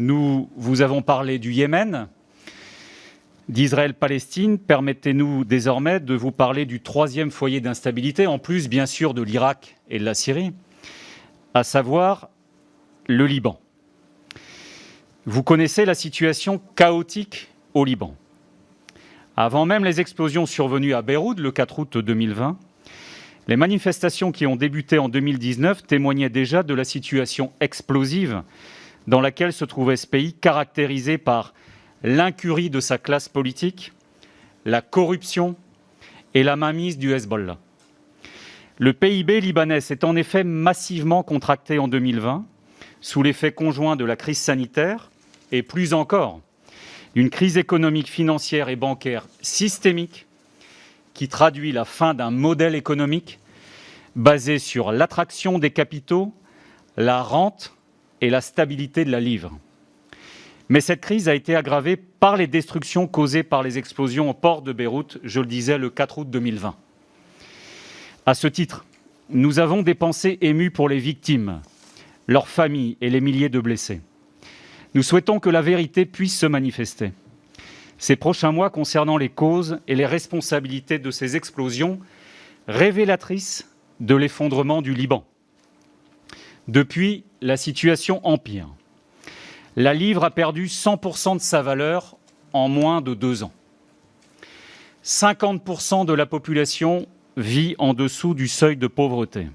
Nous vous avons parlé du Yémen, d'Israël-Palestine. Permettez-nous désormais de vous parler du troisième foyer d'instabilité, en plus bien sûr de l'Irak et de la Syrie, à savoir le Liban. Vous connaissez la situation chaotique au Liban. Avant même les explosions survenues à Beyrouth le 4 août 2020, les manifestations qui ont débuté en 2019 témoignaient déjà de la situation explosive dans laquelle se trouvait ce pays, caractérisé par l'incurie de sa classe politique, la corruption et la mainmise du Hezbollah. Le PIB libanais s'est en effet massivement contracté en 2020, sous l'effet conjoint de la crise sanitaire et plus encore d'une crise économique, financière et bancaire systémique qui traduit la fin d'un modèle économique basé sur l'attraction des capitaux, la rente et la stabilité de la livre. Mais cette crise a été aggravée par les destructions causées par les explosions au port de Beyrouth, je le disais, le 4 août 2020. À ce titre, nous avons des pensées émues pour les victimes, leurs familles et les milliers de blessés. Nous souhaitons que la vérité puisse se manifester ces prochains mois concernant les causes et les responsabilités de ces explosions révélatrices de l'effondrement du Liban. Depuis, la situation empire. La livre a perdu 100% de sa valeur en moins de 2 ans. 50% de la population vit en dessous du seuil de pauvreté.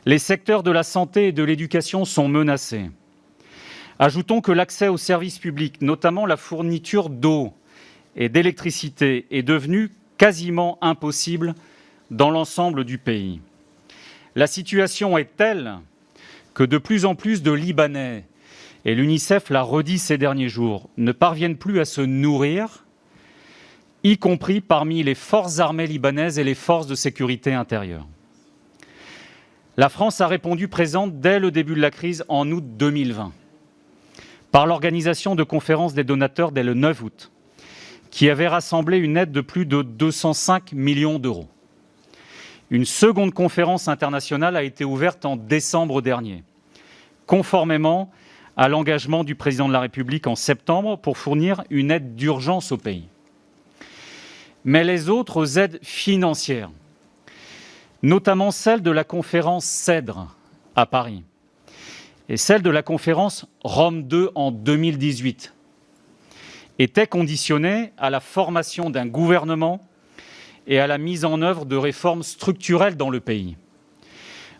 Les secteurs de la santé et de l'éducation sont menacés. Ajoutons que l'accès aux services publics, notamment la fourniture d'eau et d'électricité, est devenu quasiment impossible dans l'ensemble du pays. La situation est telle que de plus en plus de Libanais, et l'UNICEF l'a redit ces derniers jours, ne parviennent plus à se nourrir, y compris parmi les forces armées libanaises et les forces de sécurité intérieure. La France a répondu présente dès le début de la crise en août 2020. Par l'organisation de conférences des donateurs dès le 9 août, qui avait rassemblé une aide de plus de 205 millions d'euros. Une seconde conférence internationale a été ouverte en décembre dernier, conformément à l'engagement du président de la République en septembre pour fournir une aide d'urgence au pays. Mais les autres aides financières, notamment celle de la conférence CEDRE à Paris, et celle de la conférence Rome II en 2018, était conditionnée à la formation d'un gouvernement et à la mise en œuvre de réformes structurelles dans le pays.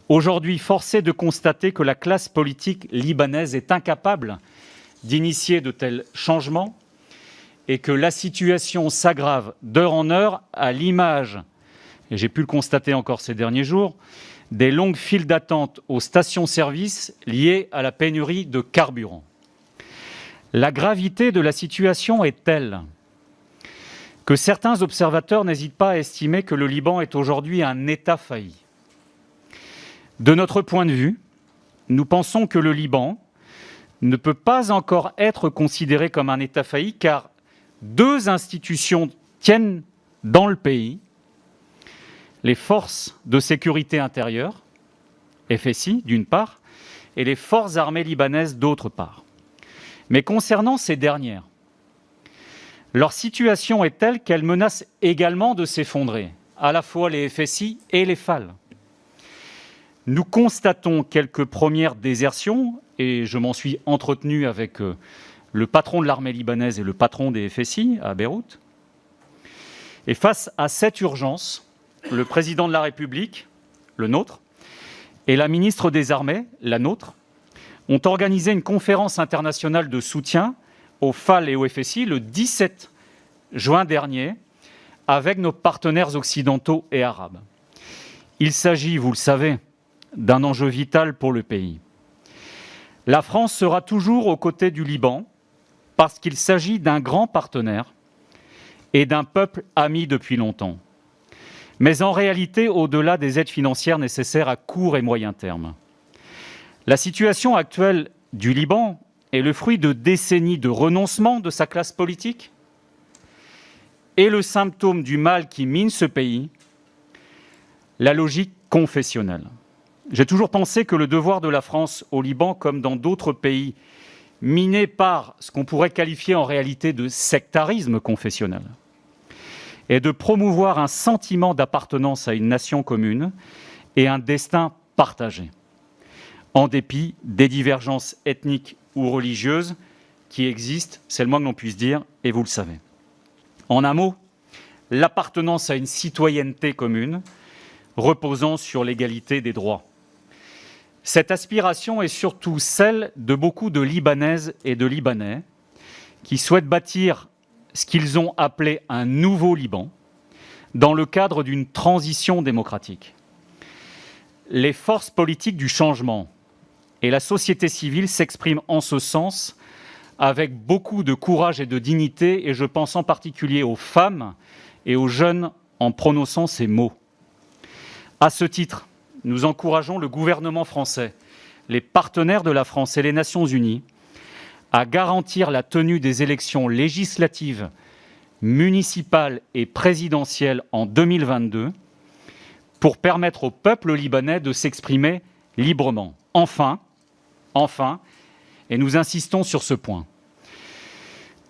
Aujourd'hui, force est de constater que la classe politique libanaise est incapable d'initier de tels changements et que la situation s'aggrave d'heure en heure à l'image, et j'ai pu le constater encore ces derniers jours, des longues files d'attente aux stations-service liées à la pénurie de carburant. La gravité de la situation est telle que certains observateurs n'hésitent pas à estimer que le Liban est aujourd'hui un État failli. De notre point de vue, nous pensons que le Liban ne peut pas encore être considéré comme un État failli car 2 institutions tiennent dans le pays: les forces de sécurité intérieure, FSI d'une part, et les forces armées libanaises d'autre part. Mais concernant ces dernières, leur situation est telle qu'elle menace également de s'effondrer, à la fois les FSI et les FAL. Nous constatons quelques premières désertions, et je m'en suis entretenu avec le patron de l'armée libanaise et le patron des FSI à Beyrouth. Et face à cette urgence, le président de la République, le nôtre, et la ministre des Armées, la nôtre, ont organisé une conférence internationale de soutien aux FAL et au FSI le 17 juin dernier avec nos partenaires occidentaux et arabes. Il s'agit, vous le savez, d'un enjeu vital pour le pays. La France sera toujours aux côtés du Liban parce qu'il s'agit d'un grand partenaire et d'un peuple ami depuis longtemps. Mais en réalité, au-delà des aides financières nécessaires à court et moyen terme, la situation actuelle du Liban est le fruit de décennies de renoncement de sa classe politique et le symptôme du mal qui mine ce pays, la logique confessionnelle. J'ai toujours pensé que le devoir de la France au Liban, comme dans d'autres pays minée par ce qu'on pourrait qualifier en réalité de sectarisme confessionnel, et de promouvoir un sentiment d'appartenance à une nation commune et un destin partagé, en dépit des divergences ethniques ou religieuses qui existent, c'est le moins que l'on puisse dire, et vous le savez. En un mot, l'appartenance à une citoyenneté commune reposant sur l'égalité des droits. Cette aspiration est surtout celle de beaucoup de Libanaises et de Libanais qui souhaitent bâtir ce qu'ils ont appelé un nouveau Liban dans le cadre d'une transition démocratique. Les forces politiques du changement et la société civile s'expriment en ce sens avec beaucoup de courage et de dignité, et je pense en particulier aux femmes et aux jeunes en prononçant ces mots. À ce titre, nous encourageons le gouvernement français, les partenaires de la France et les Nations Unies à garantir la tenue des élections législatives, municipales et présidentielles en 2022 pour permettre au peuple libanais de s'exprimer librement. Enfin, et nous insistons sur ce point,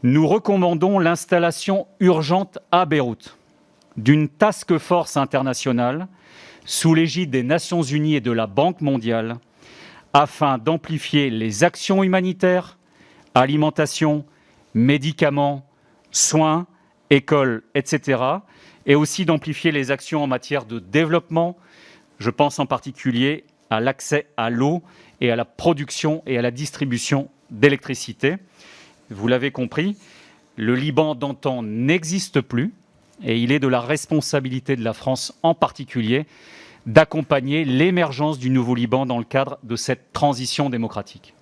nous recommandons l'installation urgente à Beyrouth d'une task force internationale sous l'égide des Nations Unies et de la Banque mondiale afin d'amplifier les actions humanitaires, alimentation, médicaments, soins, écoles, etc. et aussi d'amplifier les actions en matière de développement. Je pense en particulier à l'accès à l'eau et à la production et à la distribution d'électricité. Vous l'avez compris, le Liban d'antan n'existe plus et il est de la responsabilité de la France en particulier d'accompagner l'émergence du nouveau Liban dans le cadre de cette transition démocratique.